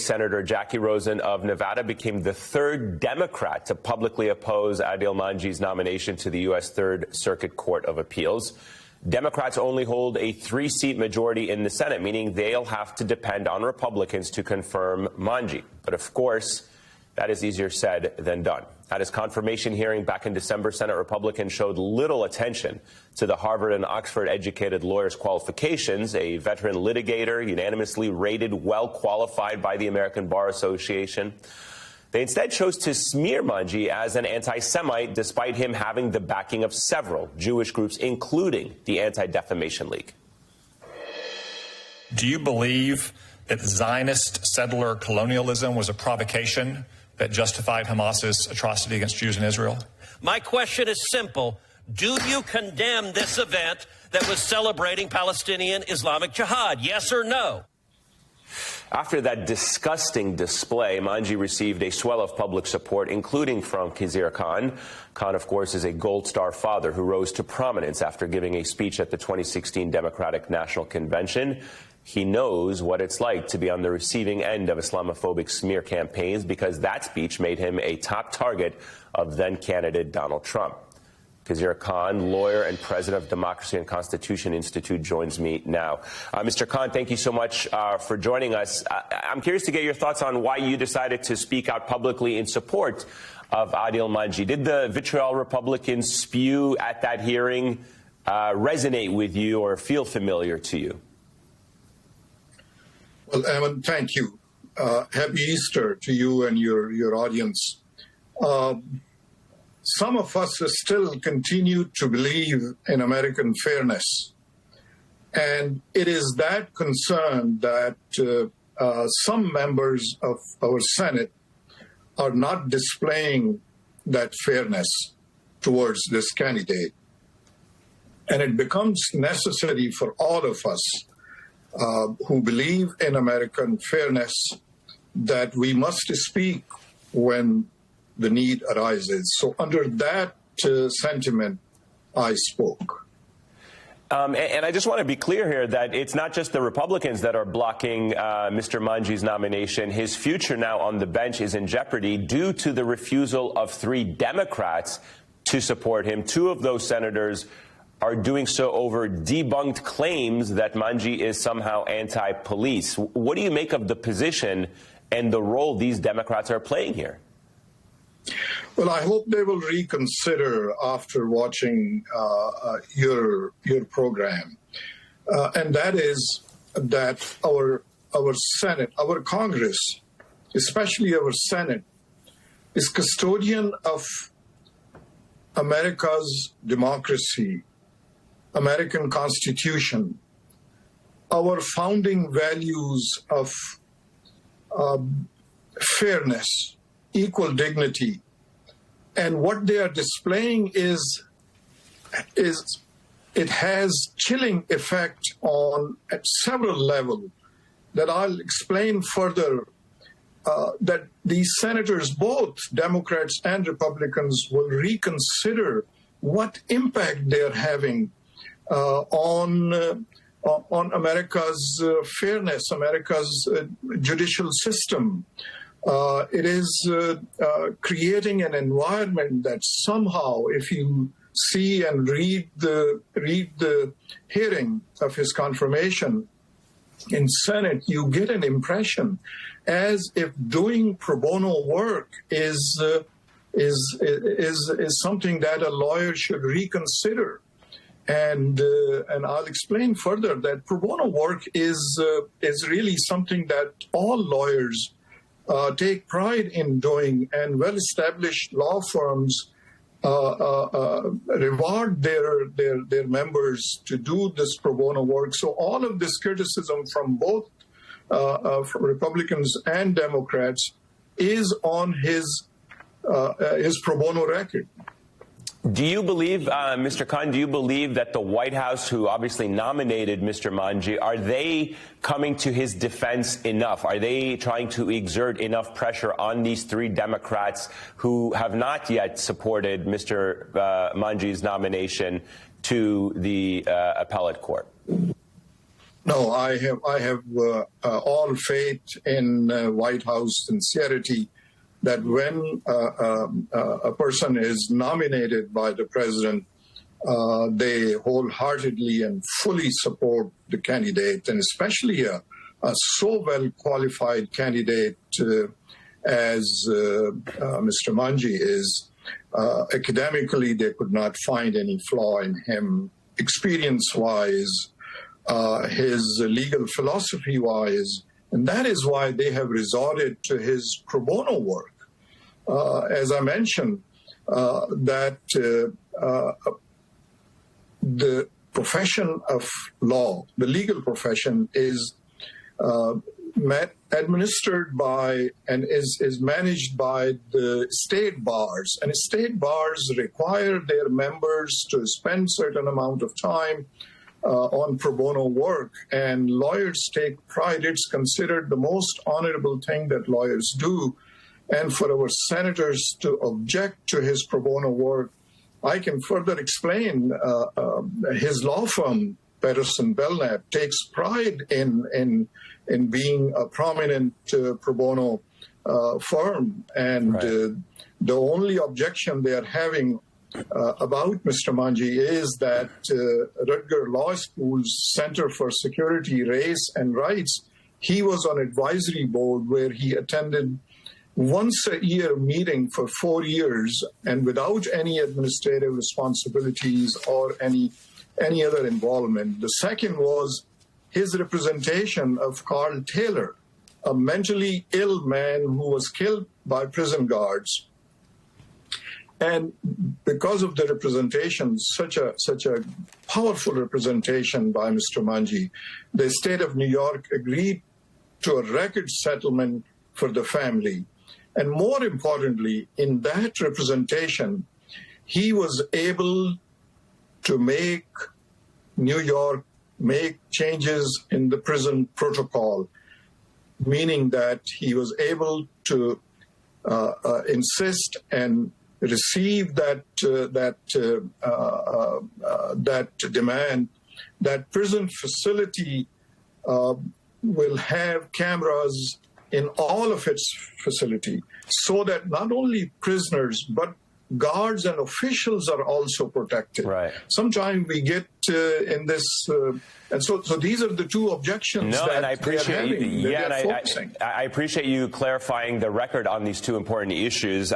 Senator Jackie Rosen of Nevada became the third Democrat to publicly oppose Adeel Mangi's nomination to the U.S. Third Circuit Court of Appeals. Democrats only hold a 3-seat majority in the Senate, meaning they'll have to depend on Republicans to confirm Mangi. But of course, that is easier said than done. At his confirmation hearing back in December, Senate Republicans showed little attention to the Harvard and Oxford-educated lawyer's qualifications, a veteran litigator unanimously rated well qualified by the American Bar Association. They instead chose to smear Mangi as an anti-Semite, despite him having the backing of several Jewish groups, including the Anti-Defamation League. Do you believe that Zionist settler colonialism was a provocation that justified Hamas's atrocity against Jews in Israel? My question is simple. Do you condemn this event that was celebrating Palestinian Islamic Jihad? Yes or no? After that disgusting display, Mangi received a swell of public support, including from Khizr Khan. Khan, of course, is a Gold Star father who rose to prominence after giving a speech at the 2016 Democratic National Convention. He knows what it's like to be on the receiving end of Islamophobic smear campaigns, because that speech made him a top target of then-candidate Donald Trump. Khizr Khan, lawyer and president of Democracy and Constitution Institute, joins me now. Mr. Khan, thank you so much for joining us. I'm curious to get your thoughts on why you decided to speak out publicly in support of Adeel Mangi. Did the vitriol Republicans spew at that hearing resonate with you or feel familiar to you? Well, Ayman, thank you. Happy Easter to you and your audience. Some of us still continue to believe in American fairness. And it is that concern that some members of our Senate are not displaying that fairness towards this candidate. And it becomes necessary for all of us who believe in American fairness that we must speak when the need arises. So under that sentiment, I spoke. And I just want to be clear here that it's not just the Republicans that are blocking Mr. Mangi's nomination. His future now on the bench is in jeopardy due to the refusal of 3 Democrats to support him. 2 of those senators are doing so over debunked claims that Mangi is somehow anti-police. What do you make of the position and the role these Democrats are playing here? Well, I hope they will reconsider after watching your program. And that is that our Senate, our Congress, especially our Senate, is custodian of America's democracy, American Constitution, our founding values of fairness, equal dignity. And what they are displaying is it has chilling effect on at several levels that I'll explain further, that these senators, both Democrats and Republicans, will reconsider what impact they're having on America's fairness, America's judicial system. It is creating an environment that somehow, if you see and read the hearing of his confirmation in Senate, you get an impression as if doing pro bono work is something that a lawyer should reconsider. And I'll explain further that pro bono work is really something that all lawyers take pride in doing, and well-established law firms reward their members to do this pro bono work. So all of this criticism from both from Republicans and Democrats is on his pro bono record. Do you believe, Mr. Khan, do you believe that the White House, who obviously nominated Mr. Mangi, are they coming to his defense enough? Are they trying to exert enough pressure on these 3 Democrats who have not yet supported Mr. Mangi's nomination to the appellate court? No, I have all faith in White House sincerity that when a person is nominated by the president, they wholeheartedly and fully support the candidate, and especially a so well qualified candidate as Mr. Mangi is. Academically, they could not find any flaw in him. Experience-wise, his legal philosophy-wise, and that is why they have resorted to his pro bono work. As I mentioned, that the profession of law, the legal profession, is administered by and is managed by the state bars, and state bars require their members to spend certain amount of time on pro bono work, and lawyers take pride. It's considered the most honorable thing that lawyers do, and for our senators to object to his pro bono work, I can further explain. His law firm, Patterson Belknap, takes pride in being a prominent pro bono firm, and right. The only objection they are having about Mr. Mangi is that Rutgers Law School's Center for Security, Race and Rights, he was on advisory board where he attended once a year meeting for 4 years and without any administrative responsibilities or any other involvement. The second was his representation of Carl Taylor, a mentally ill man who was killed by prison guards. And because of the representation, such a powerful representation by Mr. Mangi, the state of New York agreed to a record settlement for the family. And more importantly, in that representation, he was able to make New York make changes in the prison protocol, meaning that he was able to insist and receive that demand that prison facility will have cameras in all of its facility, so that not only prisoners but guards and officials are also protected. Right. Sometimes we get in this, and so these are the two objections. No, that and I appreciate they're having, you. Yeah, they're and focusing. I appreciate you clarifying the record on these two important issues.